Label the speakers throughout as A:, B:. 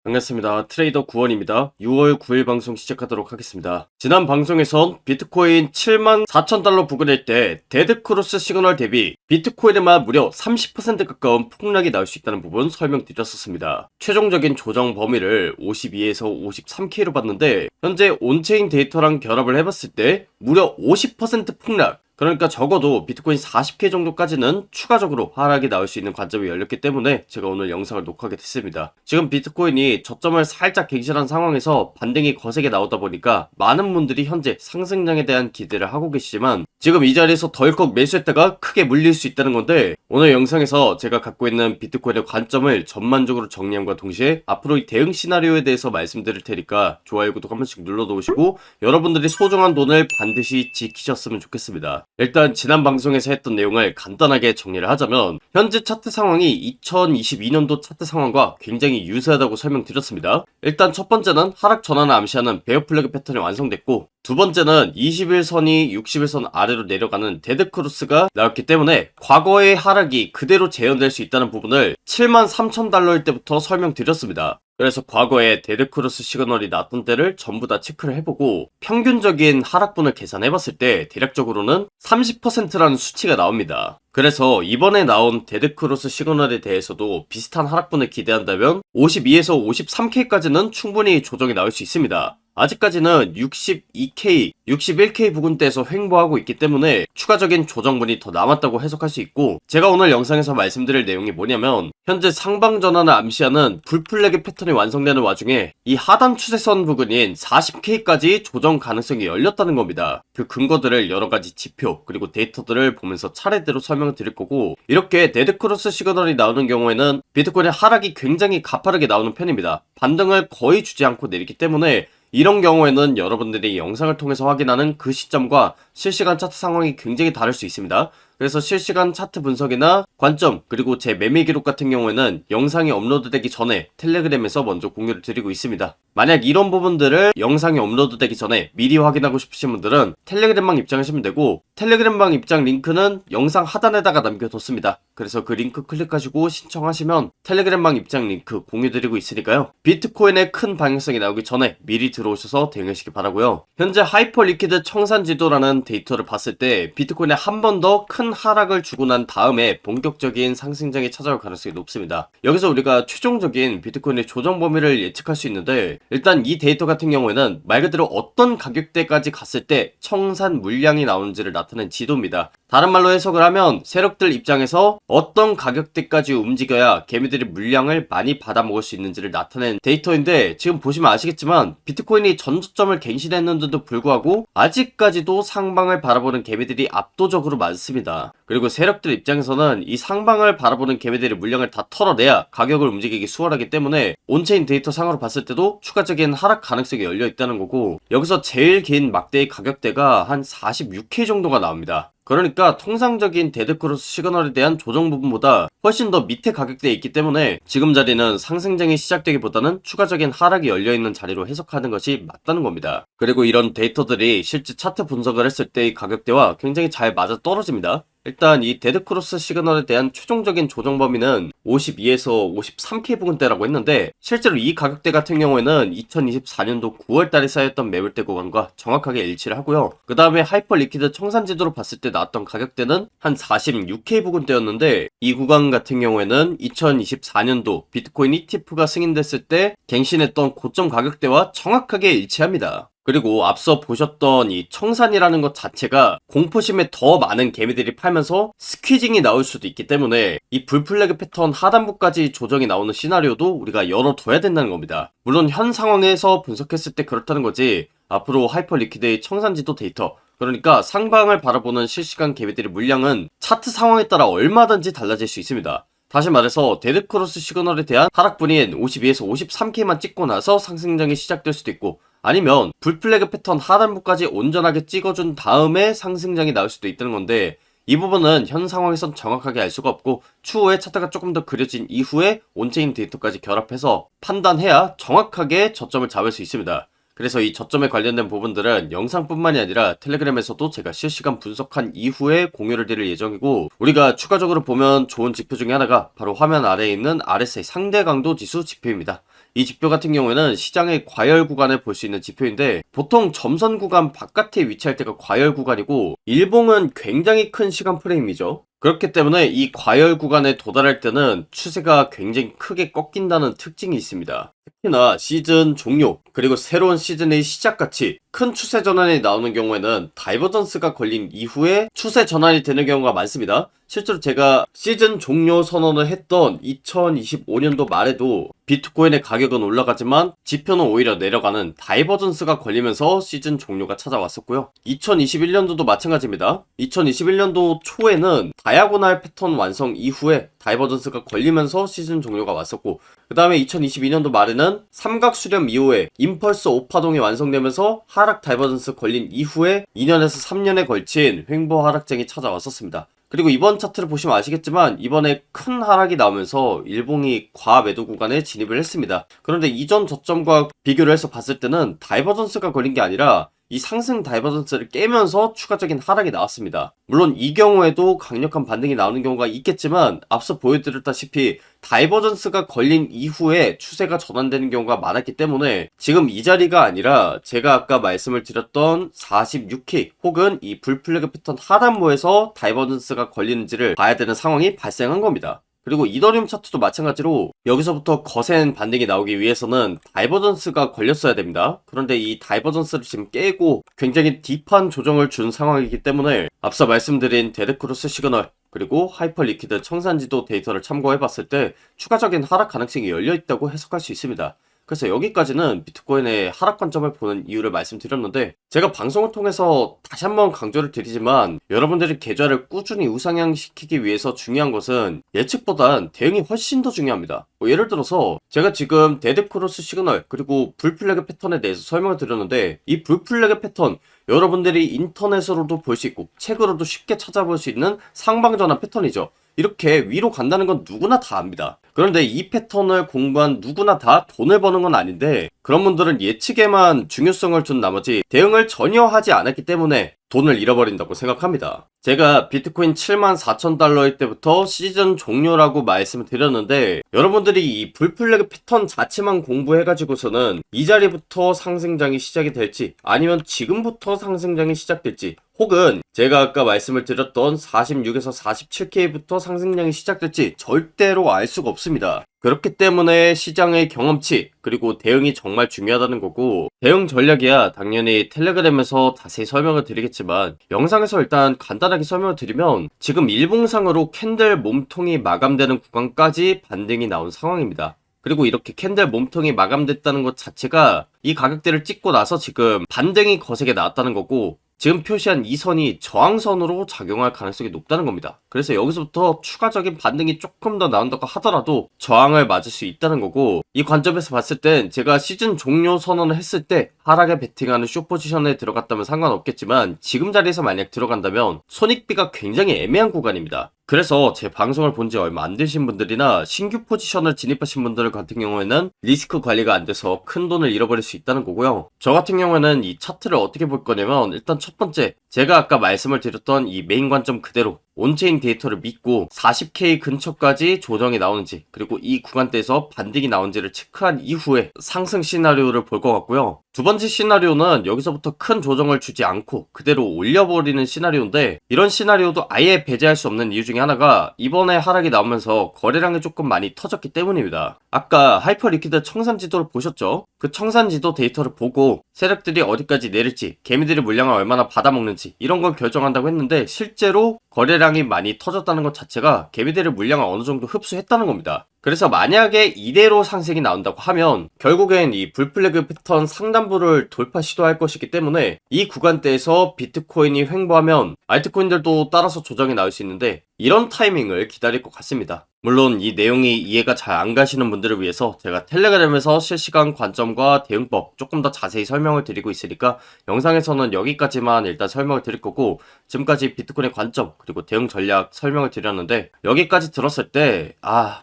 A: 반갑습니다. 트레이더 구원입니다. 6월 9일 방송 시작하도록 하겠습니다. 지난 방송에선 비트코인 74,000달러 부근일 때 데드크로스 시그널 대비 비트코인에만 무려 30% 가까운 폭락이 나올 수 있다는 부분 설명드렸었습니다. 최종적인 조정 범위를 52에서 53K로 봤는데 현재 온체인 데이터랑 결합을 해봤을 때 무려 50% 폭락, 그러니까 적어도 비트코인 40K 정도까지는 추가적으로 하락이 나올 수 있는 관점이 열렸기 때문에 제가 오늘 영상을 녹화하게 됐습니다. 지금 비트코인이 저점을 살짝 갱신한 상황에서 반등이 거세게 나오다 보니까 많은 분들이 현재 상승장에 대한 기대를 하고 계시지만 지금 이 자리에서 덜컥 매수했다가 크게 물릴 수 있다는 건데, 오늘 영상에서 제가 갖고 있는 비트코인의 관점을 전반적으로 정리함과 동시에 앞으로 이 대응 시나리오에 대해서 말씀드릴 테니까 좋아요, 구독 한 번씩 눌러놓으시고 여러분들이 소중한 돈을 반드시 지키셨으면 좋겠습니다. 일단 지난 방송에서 했던 내용을 간단하게 정리를 하자면 현재 차트 상황이 2022년도 차트 상황과 굉장히 유사하다고 설명드렸습니다. 일단 첫 번째는 하락 전환을 암시하는 베어 플래그 패턴이 완성됐고, 두 번째는 21선이 61선 아래로 내려가는 데드크로스가 나왔기 때문에 과거의 하락이 그대로 재현될 수 있다는 부분을 73,000달러일 때부터 설명드렸습니다. 그래서 과거에 데드크로스 시그널이 났던 때를 전부 다 체크를 해보고 평균적인 하락분을 계산해봤을 때 대략적으로는 30%라는 수치가 나옵니다. 그래서 이번에 나온 데드크로스 시그널에 대해서도 비슷한 하락분을 기대한다면 52에서 53K까지는 충분히 조정이 나올 수 있습니다. 아직까지는 62K, 61K 부근대에서 횡보하고 있기 때문에 추가적인 조정분이 더 남았다고 해석할 수 있고, 제가 오늘 영상에서 말씀드릴 내용이 뭐냐면 현재 상방 전환을 암시하는 불플래그 패턴이 완성되는 와중에 이 하단 추세선 부근인 40K까지 조정 가능성이 열렸다는 겁니다. 그 근거들을 여러가지 지표 그리고 데이터들을 보면서 차례대로 설명을 드릴 거고, 이렇게 데드크로스 시그널이 나오는 경우에는 비트코인의 하락이 굉장히 가파르게 나오는 편입니다. 반등을 거의 주지 않고 내리기 때문에 이런 경우에는 여러분들이 영상을 통해서 확인하는 그 시점과 실시간 차트 상황이 굉장히 다를 수 있습니다. 그래서 실시간 차트 분석이나 관점 그리고 제 매매 기록 같은 경우에는 영상이 업로드되기 전에 텔레그램에서 먼저 공유를 드리고 있습니다. 만약 이런 부분들을 영상이 업로드되기 전에 미리 확인하고 싶으신 분들은 텔레그램방 입장하시면 되고, 텔레그램방 입장 링크는 영상 하단에다가 남겨뒀습니다. 그래서 그 링크 클릭하시고 신청하시면 텔레그램방 입장 링크 공유드리고 있으니까요. 비트코인의 큰 방향성이 나오기 전에 미리 들어오셔서 대응하시기 바라고요. 현재 하이퍼 리퀴드 청산 지도라는 데이터를 봤을 때 비트코인에 한 번 더 큰 하락을 주고 난 다음에 본격적인 상승장이 찾아올 가능성이 높습니다. 여기서 우리가 최종적인 비트코인의 조정 범위를 예측할 수 있는데, 일단 이 데이터 같은 경우에는 말 그대로 어떤 가격대까지 갔을 때 청산 물량이 나오는지를 나타낸 지도입니다. 다른 말로 해석을 하면 세력들 입장에서 어떤 가격대까지 움직여야 개미들이 물량을 많이 받아먹을 수 있는지를 나타낸 데이터인데, 지금 보시면 아시겠지만 비트코인이 전저점을 갱신했는데도 불구하고 아직까지도 상방을 바라보는 개미들이 압도적으로 많습니다. 그리고 세력들 입장에서는 이 상방을 바라보는 개미들이 물량을 다 털어내야 가격을 움직이기 수월하기 때문에 온체인 데이터 상으로 봤을 때도 추가적인 하락 가능성이 열려 있다는 거고, 여기서 제일 긴 막대의 가격대가 한 46K 정도가 나옵니다. 그러니까 통상적인 데드크로스 시그널에 대한 조정 부분보다 훨씬 더 밑에 가격대에 있기 때문에 지금 자리는 상승장이 시작되기보다는 추가적인 하락이 열려있는 자리로 해석하는 것이 맞다는 겁니다. 그리고 이런 데이터들이 실제 차트 분석을 했을 때의 가격대와 굉장히 잘 맞아 떨어집니다. 일단 이 데드크로스 시그널에 대한 최종적인 조정 범위는 52에서 53K 부근대라고 했는데, 실제로 이 가격대 같은 경우에는 2024년도 9월달에 쌓였던 매물대 구간과 정확하게 일치를 하고요. 그 다음에 하이퍼 리퀴드 청산 지도로 봤을 때 나왔던 가격대는 한 46K 부근대였는데, 이 구간 같은 경우에는 2024년도 비트코인 ETF가 승인됐을 때 갱신했던 고점 가격대와 정확하게 일치합니다. 그리고 앞서 보셨던 이 청산이라는 것 자체가 공포심에 더 많은 개미들이 팔면서 스퀴징이 나올 수도 있기 때문에 이 불플래그 패턴 하단부까지 조정이 나오는 시나리오도 우리가 열어둬야 된다는 겁니다. 물론 현 상황에서 분석했을 때 그렇다는 거지, 앞으로 하이퍼 리퀴드의 청산지도 데이터, 그러니까 상방을 바라보는 실시간 개미들의 물량은 차트 상황에 따라 얼마든지 달라질 수 있습니다. 다시 말해서 데드크로스 시그널에 대한 하락분인 52에서 53K만 찍고 나서 상승장이 시작될 수도 있고, 아니면 불플래그 패턴 하단부까지 온전하게 찍어준 다음에 상승장이 나올 수도 있다는 건데, 이 부분은 현 상황에선 정확하게 알 수가 없고 추후에 차트가 조금 더 그려진 이후에 온체인 데이터까지 결합해서 판단해야 정확하게 저점을 잡을 수 있습니다. 그래서 이 저점에 관련된 부분들은 영상뿐만이 아니라 텔레그램에서도 제가 실시간 분석한 이후에 공유를 드릴 예정이고, 우리가 추가적으로 보면 좋은 지표 중에 하나가 바로 화면 아래에 있는 RSI 상대 강도 지수 지표입니다. 이 지표 같은 경우에는 시장의 과열 구간을 볼 수 있는 지표인데 보통 점선 구간 바깥에 위치할 때가 과열 구간이고 일봉은 굉장히 큰 시간 프레임이죠. 그렇기 때문에 이 과열 구간에 도달할 때는 추세가 굉장히 크게 꺾인다는 특징이 있습니다. 특히나 시즌 종료 그리고 새로운 시즌의 시작같이 큰 추세 전환이 나오는 경우에는 다이버전스가 걸린 이후에 추세 전환이 되는 경우가 많습니다. 실제로 제가 시즌 종료 선언을 했던 2025년도 말에도 비트코인의 가격은 올라가지만 지표는 오히려 내려가는 다이버전스가 걸리면서 시즌 종료가 찾아왔었고요. 2021년도도 마찬가지입니다. 2021년도 초에는 다이아고날 패턴 완성 이후에 다이버전스가 걸리면서 시즌 종료가 왔었고 그 다음에 2022년도 말에는 삼각 수렴 이후에 임펄스 5파동이 완성되면서 하락 다이버전스 걸린 이후에 2년에서 3년에 걸친 횡보 하락장이 찾아왔었습니다. 그리고 이번 차트를 보시면 아시겠지만 이번에 큰 하락이 나오면서 일봉이 과매도 구간에 진입을 했습니다. 그런데 이전 저점과 비교를 해서 봤을 때는 다이버전스가 걸린 게 아니라 이 상승 다이버전스를 깨면서 추가적인 하락이 나왔습니다. 물론 이 경우에도 강력한 반등이 나오는 경우가 있겠지만 앞서 보여드렸다시피 다이버전스가 걸린 이후에 추세가 전환되는 경우가 많았기 때문에 지금 이 자리가 아니라 제가 아까 말씀을 드렸던 46K 혹은 이 불플래그 패턴 하단부에서 다이버전스가 걸리는지를 봐야 되는 상황이 발생한 겁니다. 그리고 이더리움 차트도 마찬가지로 여기서부터 거센 반등이 나오기 위해서는 다이버전스가 걸렸어야 됩니다. 그런데 이 다이버전스를 지금 깨고 굉장히 딥한 조정을 준 상황이기 때문에 앞서 말씀드린 데드크로스 시그널 그리고 하이퍼리퀴드 청산지도 데이터를 참고해봤을 때 추가적인 하락 가능성이 열려있다고 해석할 수 있습니다. 그래서 여기까지는 비트코인의 하락 관점을 보는 이유를 말씀드렸는데 제가 방송을 통해서 다시 한번 강조를 드리지만 여러분들이 계좌를 꾸준히 우상향시키기 위해서 중요한 것은 예측보단 대응이 훨씬 더 중요합니다. 예를 들어서 제가 지금 데드크로스 시그널 그리고 불플래그 패턴에 대해서 설명을 드렸는데 이 불플래그 패턴 여러분들이 인터넷으로도 볼 수 있고 책으로도 쉽게 찾아볼 수 있는 상방전환 패턴이죠. 이렇게 위로 간다는 건 누구나 다 압니다. 그런데 이 패턴을 공부한 누구나 다 돈을 버는 건 아닌데 그런 분들은 예측에만 중요성을 둔 나머지 대응을 전혀 하지 않았기 때문에 돈을 잃어버린다고 생각합니다. 제가 비트코인 74,000달러일 때부터 시즌 종료라고 말씀을 드렸는데 여러분들이 이 불플래그 패턴 자체만 공부해가지고서는 이 자리부터 상승장이 시작이 될지 아니면 지금부터 상승장이 시작될지 혹은 제가 아까 말씀을 드렸던 46에서 47K부터 상승량이 시작될지 절대로 알 수가 없습니다. 그렇기 때문에 시장의 경험치 그리고 대응이 정말 중요하다는 거고 대응 전략이야 당연히 텔레그램에서 자세히 설명을 드리겠지만 영상에서 일단 간단하게 설명을 드리면 지금 일봉상으로 캔들 몸통이 마감되는 구간까지 반등이 나온 상황입니다. 그리고 이렇게 캔들 몸통이 마감됐다는 것 자체가 이 가격대를 찍고 나서 지금 반등이 거세게 나왔다는 거고 지금 표시한 이 선이 저항선으로 작용할 가능성이 높다는 겁니다. 그래서 여기서부터 추가적인 반등이 조금 더 나온다고 하더라도 저항을 맞을 수 있다는 거고 이 관점에서 봤을 땐 제가 시즌 종료 선언을 했을 때 하락에 베팅하는 숏포지션에 들어갔다면 상관없겠지만 지금 자리에서 만약 들어간다면 손익비가 굉장히 애매한 구간입니다. 그래서 제 방송을 본 지 얼마 안 되신 분들이나 신규 포지션을 진입하신 분들 같은 경우에는 리스크 관리가 안 돼서 큰 돈을 잃어버릴 수 있다는 거고요. 저 같은 경우에는 이 차트를 어떻게 볼 거냐면 일단 첫 번째 제가 아까 말씀을 드렸던 이 메인 관점 그대로 온체인 데이터를 믿고 40K 근처까지 조정이 나오는지 그리고 이 구간대에서 반등이 나오는지를 체크한 이후에 상승 시나리오를 볼 것 같고요. 두 번째 시나리오는 여기서부터 큰 조정을 주지 않고 그대로 올려버리는 시나리오인데 이런 시나리오도 아예 배제할 수 없는 이유 중에 하나가 이번에 하락이 나오면서 거래량이 조금 많이 터졌기 때문입니다. 아까 하이퍼리퀴드 청산지도를 보셨죠? 그 청산지도 데이터를 보고 세력들이 어디까지 내릴지 개미들의 물량을 얼마나 받아먹는지 이런 걸 결정한다고 했는데 실제로 거래량이 많이 터졌다는 것 자체가 개미들의 물량을 어느 정도 흡수했다는 겁니다. 그래서 만약에 이대로 상승이 나온다고 하면 결국엔 이 불플래그 패턴 상단부를 돌파 시도할 것이기 때문에 이 구간대에서 비트코인이 횡보하면 알트코인들도 따라서 조정이 나올 수 있는데 이런 타이밍을 기다릴 것 같습니다. 물론 이 내용이 이해가 잘 안 가시는 분들을 위해서 제가 텔레그램에서 실시간 관점과 대응법 조금 더 자세히 설명을 드리고 있으니까 영상에서는 여기까지만 일단 설명을 드릴 거고 지금까지 비트코인의 관점 그리고 대응 전략 설명을 드렸는데 여기까지 들었을 때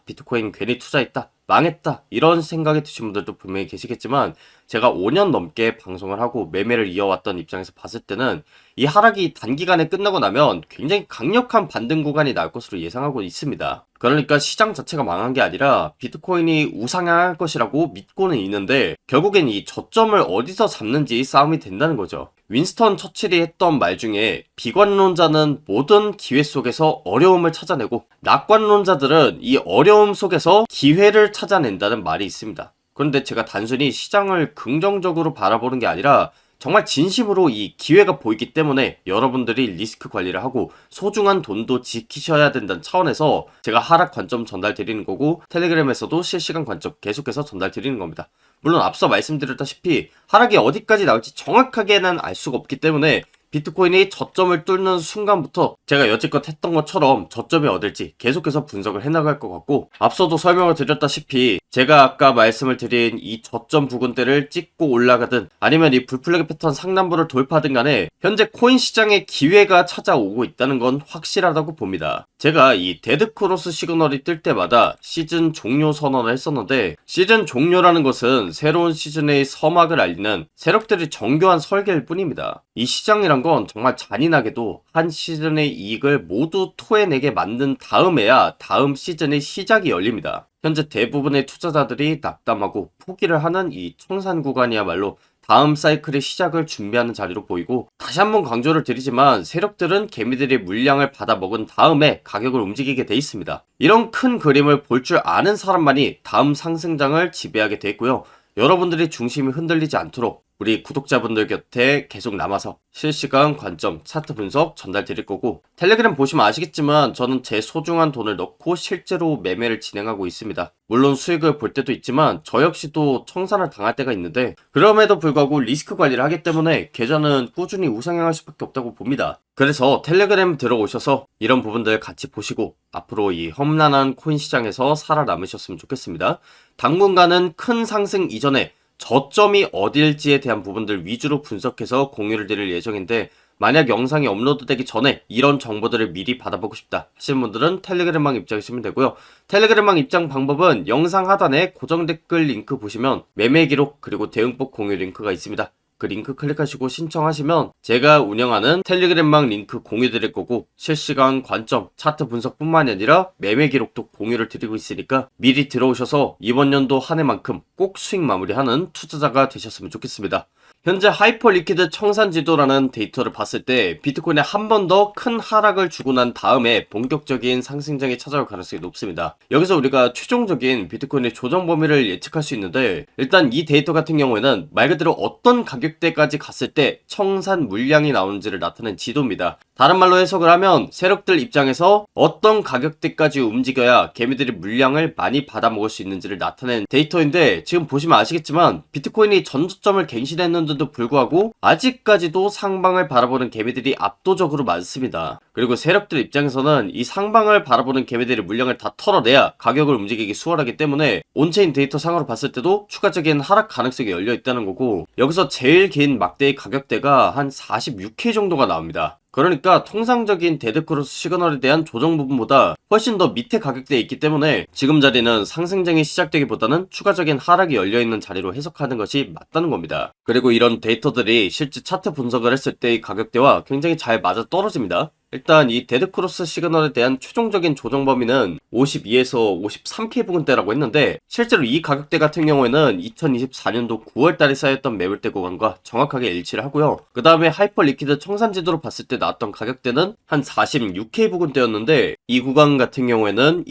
A: 비트코인 괜히 투자했다 망했다 이런 생각이 드신 분들도 분명히 계시겠지만 제가 5년 넘게 방송을 하고 매매를 이어왔던 입장에서 봤을 때는 이 하락이 단기간에 끝나고 나면 굉장히 강력한 반등 구간이 나올 것으로 예상하고 있습니다. 그러니까 시장 자체가 망한 게 아니라 비트코인이 우상향할 것이라고 믿고는 있는데 결국엔 이 저점을 어디서 잡는지 싸움이 된다는 거죠. 윈스턴 처칠이 했던 말 중에 비관론자는 모든 기회 속에서 어려움을 찾아내고 낙관론자들은 이 어려움 속에서 기회를 찾아낸다는 말이 있습니다. 그런데 제가 단순히 시장을 긍정적으로 바라보는 게 아니라 정말 진심으로 이 기회가 보이기 때문에 여러분들이 리스크 관리를 하고 소중한 돈도 지키셔야 된다는 차원에서 제가 하락 관점 전달 드리는 거고 텔레그램에서도 실시간 관점 계속해서 전달 드리는 겁니다. 물론 앞서 말씀드렸다시피 하락이 어디까지 나올지 정확하게는 알 수가 없기 때문에 비트코인이 저점을 뚫는 순간부터 제가 여지껏 했던 것처럼 저점이 어딜지 계속해서 분석을 해나갈 것 같고 앞서도 설명을 드렸다시피 제가 아까 말씀을 드린 이 저점 부근대를 찍고 올라가든 아니면 이 불플래그 패턴 상단부를 돌파하든 간에 현재 코인 시장에 기회가 찾아오고 있다는 건 확실하다고 봅니다. 제가 이 데드크로스 시그널이 뜰 때마다 시즌 종료 선언을 했었는데 시즌 종료라는 것은 새로운 시즌의 서막을 알리는 세력들이 정교한 설계일 뿐입니다. 이 시장이란 건 정말 잔인하게도 한 시즌의 이익을 모두 토해내게 만든 다음에야 다음 시즌의 시작이 열립니다. 현재 대부분의 투자자들이 낙담하고 포기를 하는 이 청산 구간이야말로 다음 사이클의 시작을 준비하는 자리로 보이고 다시 한번 강조를 드리지만 세력들은 개미들이 물량을 받아먹은 다음에 가격을 움직이게 돼 있습니다. 이런 큰 그림을 볼 줄 아는 사람만이 다음 상승장을 지배하게 돼 있고요. 여러분들이 중심이 흔들리지 않도록 우리 구독자분들 곁에 계속 남아서 실시간 관점, 차트 분석 전달 드릴 거고 텔레그램 보시면 아시겠지만 저는 제 소중한 돈을 넣고 실제로 매매를 진행하고 있습니다. 물론 수익을 볼 때도 있지만 저 역시도 청산을 당할 때가 있는데 그럼에도 불구하고 리스크 관리를 하기 때문에 계좌는 꾸준히 우상향할 수밖에 없다고 봅니다. 그래서 텔레그램 들어오셔서 이런 부분들 같이 보시고 앞으로 이 험난한 코인 시장에서 살아남으셨으면 좋겠습니다. 당분간은 큰 상승 이전에 저점이 어딜지에 대한 부분들 위주로 분석해서 공유를 드릴 예정인데 만약 영상이 업로드되기 전에 이런 정보들을 미리 받아보고 싶다 하시는 분들은 텔레그램망 입장하시면 되고요. 텔레그램망 입장 방법은 영상 하단에 고정 댓글 링크 보시면 매매 기록 그리고 대응법 공유 링크가 있습니다. 그 링크 클릭하시고 신청하시면 제가 운영하는 텔레그램망 링크 공유 드릴 거고 실시간 관점, 차트 분석뿐만이 아니라 매매 기록도 공유를 드리고 있으니까 미리 들어오셔서 이번 연도 한 해만큼 꼭 수익 마무리하는 투자자가 되셨으면 좋겠습니다. 현재 하이퍼 리퀴드 청산 지도라는 데이터를 봤을 때 비트코인에 한 번 더 큰 하락을 주고 난 다음에 본격적인 상승장이 찾아올 가능성이 높습니다. 여기서 우리가 최종적인 비트코인의 조정 범위를 예측할 수 있는데 일단 이 데이터 같은 경우에는 말 그대로 어떤 가격대까지 갔을 때 청산 물량이 나오는지를 나타낸 지도입니다. 다른 말로 해석을 하면 세력들 입장에서 어떤 가격대까지 움직여야 개미들이 물량을 많이 받아먹을 수 있는지를 나타낸 데이터인데 지금 보시면 아시겠지만 비트코인이 전저점을 갱신했는데도 불구하고 아직까지도 상방을 바라보는 개미들이 압도적으로 많습니다. 그리고 세력들 입장에서는 이 상방을 바라보는 개미들이 물량을 다 털어내야 가격을 움직이기 수월하기 때문에 온체인 데이터 상으로 봤을 때도 추가적인 하락 가능성이 열려 있다는 거고 여기서 제일 긴 막대의 가격대가 한 46K 정도가 나옵니다. 그러니까 통상적인 데드크로스 시그널에 대한 조정 부분보다 훨씬 더 밑에 가격대에 있기 때문에 지금 자리는 상승장이 시작되기보다는 추가적인 하락이 열려있는 자리로 해석하는 것이 맞다는 겁니다. 그리고 이런 데이터들이 실제 차트 분석을 했을 때의 가격대와 굉장히 잘 맞아 떨어집니다. 일단 이 데드크로스 시그널에 대한 최종적인 조정 범위는 52에서 53K 부근대라고 했는데 실제로 이 가격대 같은 경우에는 2024년도 9월달에 쌓였던 매물대 구간과 정확하게 일치를 하고요. 그 다음에 하이퍼 리퀴드 청산 지도로 봤을 때 나왔던 가격대는 한 46K 부근대였는데 이 구간 같은 경우에는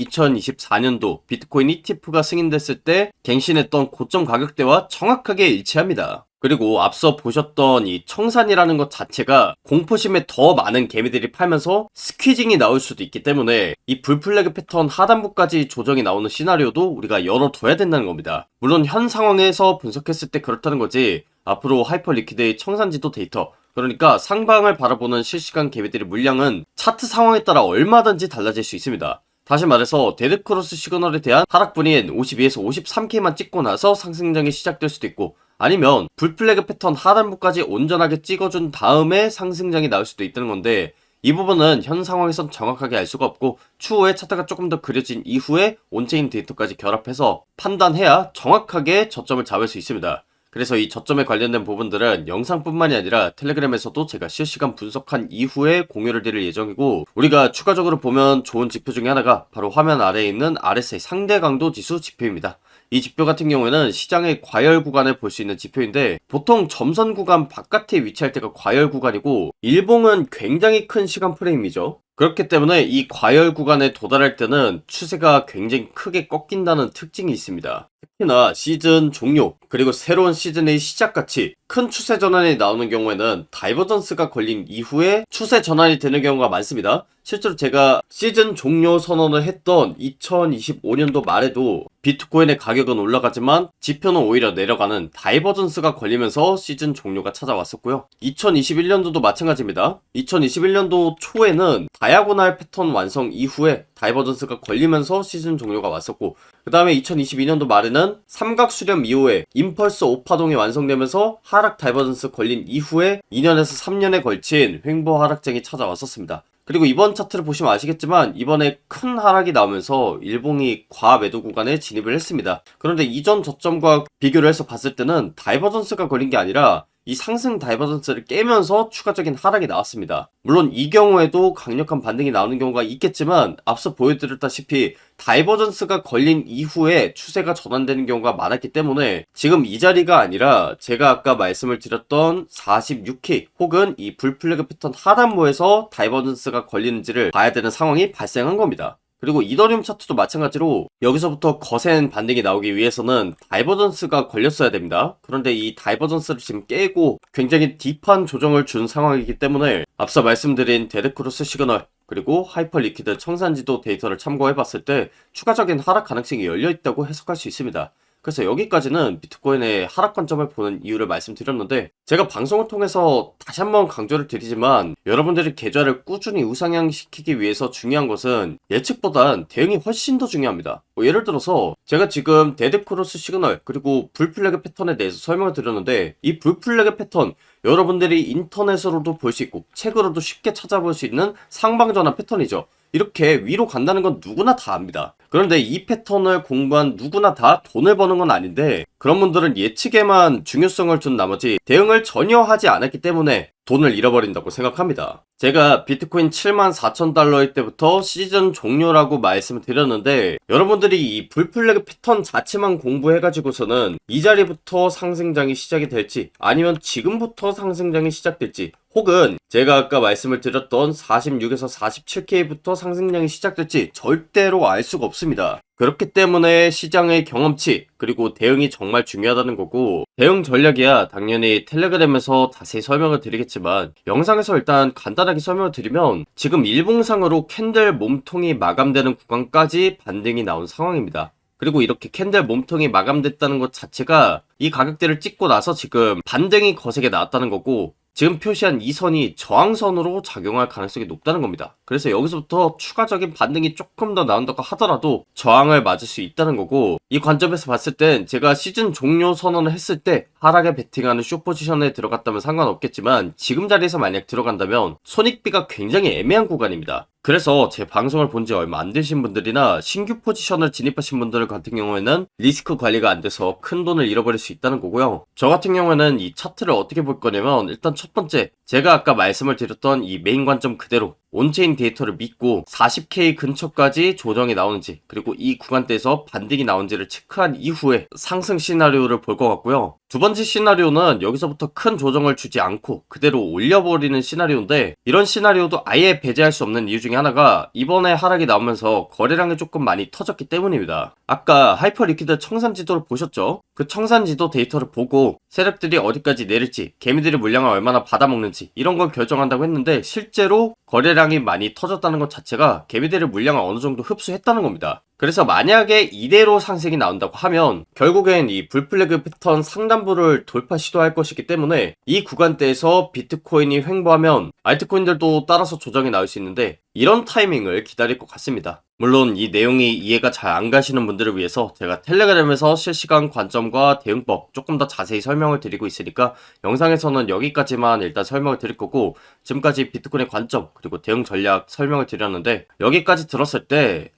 A: 2024년도 비트코인 ETF가 승인됐을 때 갱신했던 고점 가격대와 정확하게 일치합니다. 그리고 앞서 보셨던 이 청산이라는 것 자체가 공포심에 더 많은 개미들이 팔면서 스퀴징이 나올 수도 있기 때문에 이 불플래그 패턴 하단부까지 조정이 나오는 시나리오도 우리가 열어둬야 된다는 겁니다. 물론 현 상황에서 분석했을 때 그렇다는 거지 앞으로 하이퍼 리퀴드의 청산지도 데이터 그러니까 상방을 바라보는 실시간 개미들의 물량은 차트 상황에 따라 얼마든지 달라질 수 있습니다. 다시 말해서 데드크로스 시그널에 대한 하락분인 52에서 53K만 찍고 나서 상승장이 시작될 수도 있고 아니면 불플래그 패턴 하단부까지 온전하게 찍어준 다음에 상승장이 나올 수도 있다는 건데 이 부분은 현 상황에선 정확하게 알 수가 없고 추후에 차트가 조금 더 그려진 이후에 온체인 데이터까지 결합해서 판단해야 정확하게 저점을 잡을 수 있습니다. 그래서 이 저점에 관련된 부분들은 영상뿐만이 아니라 텔레그램에서도 제가 실시간 분석한 이후에 공유를 드릴 예정이고, 우리가 추가적으로 보면 좋은 지표 중에 하나가 바로 화면 아래에 있는 RSI 상대 강도 지수 지표입니다. 이 지표 같은 경우에는 시장의 과열 구간을 볼 수 있는 지표인데, 보통 점선 구간 바깥에 위치할 때가 과열 구간이고 일봉은 굉장히 큰 시간 프레임이죠. 그렇기 때문에 이 과열 구간에 도달할 때는 추세가 굉장히 크게 꺾인다는 특징이 있습니다. 특히나 시즌 종료 그리고 새로운 시즌의 시작같이 큰 추세 전환이 나오는 경우에는 다이버전스가 걸린 이후에 추세 전환이 되는 경우가 많습니다. 실제로 제가 시즌 종료 선언을 했던 2025년도 말에도 비트코인의 가격은 올라가지만 지표는 오히려 내려가는 다이버전스가 걸리면서 시즌 종료가 찾아왔었고요. 2021년도도 마찬가지입니다. 2021년도 초에는 다이아고날 패턴 완성 이후에 다이버전스가 걸리면서 시즌 종료가 왔었고, 그 다음에 2022년도 말에는 삼각 수렴 이후에 임펄스 5파동이 완성되면서 하락 다이버전스 걸린 이후에 2년에서 3년에 걸친 횡보 하락장이 찾아왔었습니다. 그리고 이번 차트를 보시면 아시겠지만 이번에 큰 하락이 나오면서 일봉이 과매도 구간에 진입을 했습니다. 그런데 이전 저점과 비교를 해서 봤을 때는 다이버전스가 걸린 게 아니라 이 상승 다이버전스를 깨면서 추가적인 하락이 나왔습니다. 물론 이 경우에도 강력한 반등이 나오는 경우가 있겠지만 앞서 보여드렸다시피 다이버전스가 걸린 이후에 추세가 전환되는 경우가 많았기 때문에 지금 이 자리가 아니라 제가 아까 말씀을 드렸던 46K 혹은 이 불플래그 패턴 하단부에서 다이버전스가 걸리는지를 봐야 되는 상황이 발생한 겁니다. 그리고 이더리움 차트도 마찬가지로 여기서부터 거센 반등이 나오기 위해서는 다이버전스가 걸렸어야 됩니다. 그런데 이 다이버전스를 지금 깨고 굉장히 딥한 조정을 준 상황이기 때문에 앞서 말씀드린 데드크로스 시그널 그리고 하이퍼 리퀴드 청산지도 데이터를 참고해 봤을 때 추가적인 하락 가능성이 열려 있다고 해석할 수 있습니다. 그래서 여기까지는 비트코인의 하락 관점을 보는 이유를 말씀드렸는데, 제가 방송을 통해서 다시 한번 강조를 드리지만 여러분들이 계좌를 꾸준히 우상향시키기 위해서 중요한 것은 예측보단 대응이 훨씬 더 중요합니다. 예를 들어서 제가 지금 데드크로스 시그널 그리고 불플래그 패턴에 대해서 설명을 드렸는데, 이 불플래그 패턴 여러분들이 인터넷으로도 볼 수 있고 책으로도 쉽게 찾아볼 수 있는 상방전환 패턴이죠. 이렇게 위로 간다는 건 누구나 다 압니다. 그런데 이 패턴을 공부한 누구나 다 돈을 버는 건 아닌데, 그런 분들은 예측에만 중요성을 둔 나머지 대응을 전혀 하지 않았기 때문에 돈을 잃어버린다고 생각합니다. 제가 비트코인 74,000달러일 때부터 시즌 종료라고 말씀을 드렸는데, 여러분들이 이 불플래그 패턴 자체만 공부해가지고서는 이 자리부터 상승장이 시작이 될지 아니면 지금부터 상승장이 시작될지, 혹은 제가 아까 말씀을 드렸던 46에서 47K부터 상승량이 시작될지 절대로 알 수가 없습니다. 그렇기 때문에 시장의 경험치 그리고 대응이 정말 중요하다는 거고, 대응 전략이야 당연히 텔레그램에서 자세히 설명을 드리겠지만 영상에서 일단 간단하게 설명을 드리면, 지금 일봉상으로 캔들 몸통이 마감되는 구간까지 반등이 나온 상황입니다. 그리고 이렇게 캔들 몸통이 마감됐다는 것 자체가 이 가격대를 찍고 나서 지금 반등이 거세게 나왔다는 거고, 지금 표시한 이 선이 저항선으로 작용할 가능성이 높다는 겁니다. 그래서 여기서부터 추가적인 반등이 조금 더 나온다고 하더라도 저항을 맞을 수 있다는 거고, 이 관점에서 봤을 땐 제가 시즌 종료 선언을 했을 때 하락에 베팅하는 숏 포지션에 들어갔다면 상관없겠지만, 지금 자리에서 만약 들어간다면 손익비가 굉장히 애매한 구간입니다. 그래서 제 방송을 본 지 얼마 안 되신 분들이나 신규 포지션을 진입하신 분들 같은 경우에는 리스크 관리가 안 돼서 큰 돈을 잃어버릴 수 있다는 거고요. 저 같은 경우에는 이 차트를 어떻게 볼 거냐면, 일단 첫 번째, 제가 아까 말씀을 드렸던 이 메인 관점 그대로 온체인 데이터를 믿고 40K 근처까지 조정이 나오는지, 그리고 이 구간대에서 반등이 나오는지를 체크한 이후에 상승 시나리오를 볼 것 같고요. 두 번째 시나리오는 여기서부터 큰 조정을 주지 않고 그대로 올려버리는 시나리오인데, 이런 시나리오도 아예 배제할 수 없는 이유 중에 하나가 이번에 하락이 나오면서 거래량이 조금 많이 터졌기 때문입니다. 아까 하이퍼 리퀴드 청산 지도를 보셨죠? 그 청산 지도 데이터를 보고 세력들이 어디까지 내릴지, 개미들의 물량을 얼마나 받아먹는지 이런 걸 결정한다고 했는데, 실제로 거래량이 많이 터졌다는 것 자체가 개미들의 물량을 어느 정도 흡수했다는 겁니다. 그래서 만약에 이대로 상승이 나온다고 하면 결국엔 이 불플래그 패턴 상단부를 돌파 시도할 것이기 때문에, 이 구간대에서 비트코인이 횡보하면 알트코인들도 따라서 조정이 나올 수 있는데, 이런 타이밍을 기다릴 것 같습니다. 물론 이 내용이 이해가 잘 안 가시는 분들을 위해서 제가 텔레그램에서 실시간 관점과 대응법 조금 더 자세히 설명을 드리고 있으니까 영상에서는 여기까지만 일단 설명을 드릴 거고, 지금까지 비트코인의 관점 그리고 대응 전략 설명을 드렸는데, 여기까지 들었을 때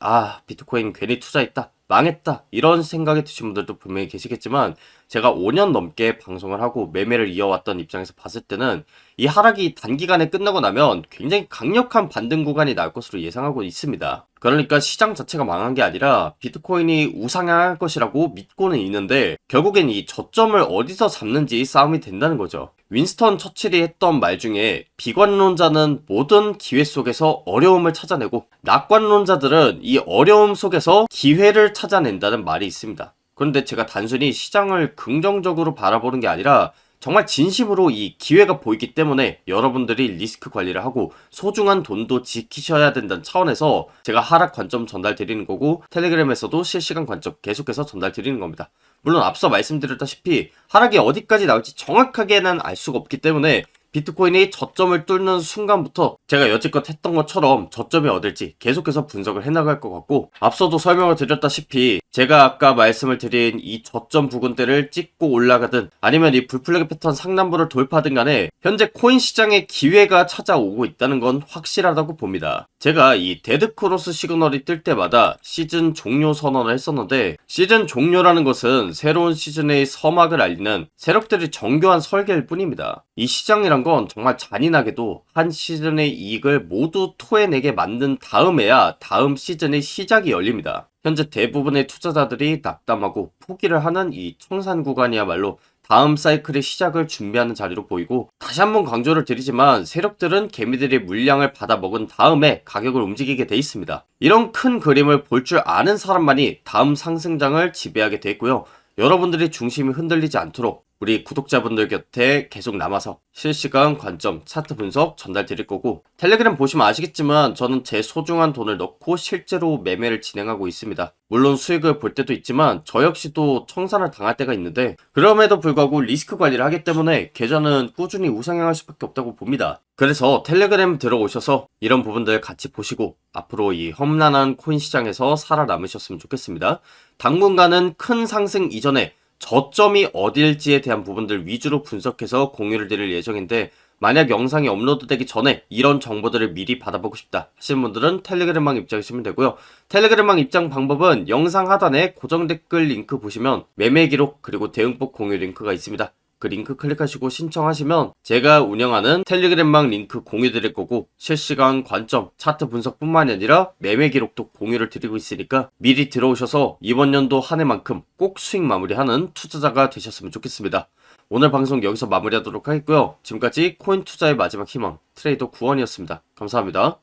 A: 비트코인 괜히 투자했다, 망했다 이런 생각이 드신 분들도 분명히 계시겠지만 제가 5년 넘게 방송을 하고 매매를 이어왔던 입장에서 봤을 때는 이 하락이 단기간에 끝나고 나면 굉장히 강력한 반등 구간이 나올 것으로 예상하고 있습니다. 그러니까 시장 자체가 망한 게 아니라 비트코인이 우상향할 것이라고 믿고는 있는데 결국엔 이 저점을 어디서 잡는지 싸움이 된다는 거죠. 윈스턴 처칠이 했던 말 중에 비관론자는 모든 기회 속에서 어려움을 찾아내고 낙관론자들은 이 어려움 속에서 기회를 찾아낸다는 말이 있습니다. 그런데 제가 단순히 시장을 긍정적으로 바라보는 게 아니라 정말 진심으로 이 기회가 보이기 때문에 여러분들이 리스크 관리를 하고 소중한 돈도 지키셔야 된다는 차원에서 제가 하락 관점 전달 드리는 거고 텔레그램에서도 실시간 관점 계속해서 전달 드리는 겁니다. 물론 앞서 말씀드렸다시피 하락이 어디까지 나올지 정확하게는 알 수가 없기 때문에 비트코인이 저점을 뚫는 순간부터 제가 여지껏 했던 것처럼 저점이 어딜지 계속해서 분석을 해나갈 것 같고 앞서도 설명을 드렸다시피 제가 아까 말씀을 드린 이 저점 부근대를 찍고 올라가든 아니면 이 불플래그 패턴 상단부를 돌파하든 간에 현재 코인 시장에 기회가 찾아오고 있다는 건 확실하다고 봅니다. 제가 이 데드크로스 시그널이 뜰 때마다 시즌 종료 선언을 했었는데 시즌 종료라는 것은 새로운 시즌의 서막을 알리는 세력들이 정교한 설계일 뿐입니다. 이 시장이란 건 정말 잔인하게도 한 시즌의 이익을 모두 토해내게 만든 다음에야 다음 시즌의 시작이 열립니다. 현재 대부분의 투자자들이 낙담하고 포기를 하는 이 청산 구간이야말로 다음 사이클의 시작을 준비하는 자리로 보이고 다시 한번 강조를 드리지만 세력들은 개미들이 물량을 받아먹은 다음에 가격을 움직이게 돼 있습니다. 이런 큰 그림을 볼 줄 아는 사람만이 다음 상승장을 지배하게 돼 있고요. 여러분들이 중심이 흔들리지 않도록 우리 구독자분들 곁에 계속 남아서 실시간 관점, 차트 분석 전달 드릴 거고 텔레그램 보시면 아시겠지만 저는 제 소중한 돈을 넣고 실제로 매매를 진행하고 있습니다. 물론 수익을 볼 때도 있지만 저 역시도 청산을 당할 때가 있는데 그럼에도 불구하고 리스크 관리를 하기 때문에 계좌는 꾸준히 우상향할 수밖에 없다고 봅니다. 그래서 텔레그램 들어오셔서 이런 부분들 같이 보시고 앞으로 이 험난한 코인 시장에서 살아남으셨으면 좋겠습니다. 당분간은 큰 상승 이전에 저점이 어딜지에 대한 부분들 위주로 분석해서 공유를 드릴 예정인데 만약 영상이 업로드되기 전에 이런 정보들을 미리 받아보고 싶다 하시는 분들은 텔레그램망 입장하시면 되고요. 텔레그램망 입장 방법은 영상 하단에 고정 댓글 링크 보시면 매매 기록 그리고 대응법 공유 링크가 있습니다. 그 링크 클릭하시고 신청하시면 제가 운영하는 텔레그램망 링크 공유 드릴 거고 실시간 관점, 차트 분석뿐만이 아니라 매매 기록도 공유를 드리고 있으니까 미리 들어오셔서 이번 연도 한 해만큼 꼭 수익 마무리하는 투자자가 되셨으면 좋겠습니다. 오늘 방송 여기서 마무리하도록 하겠고요. 지금까지 코인 투자의 마지막 희망 트레이더 구원이었습니다. 감사합니다.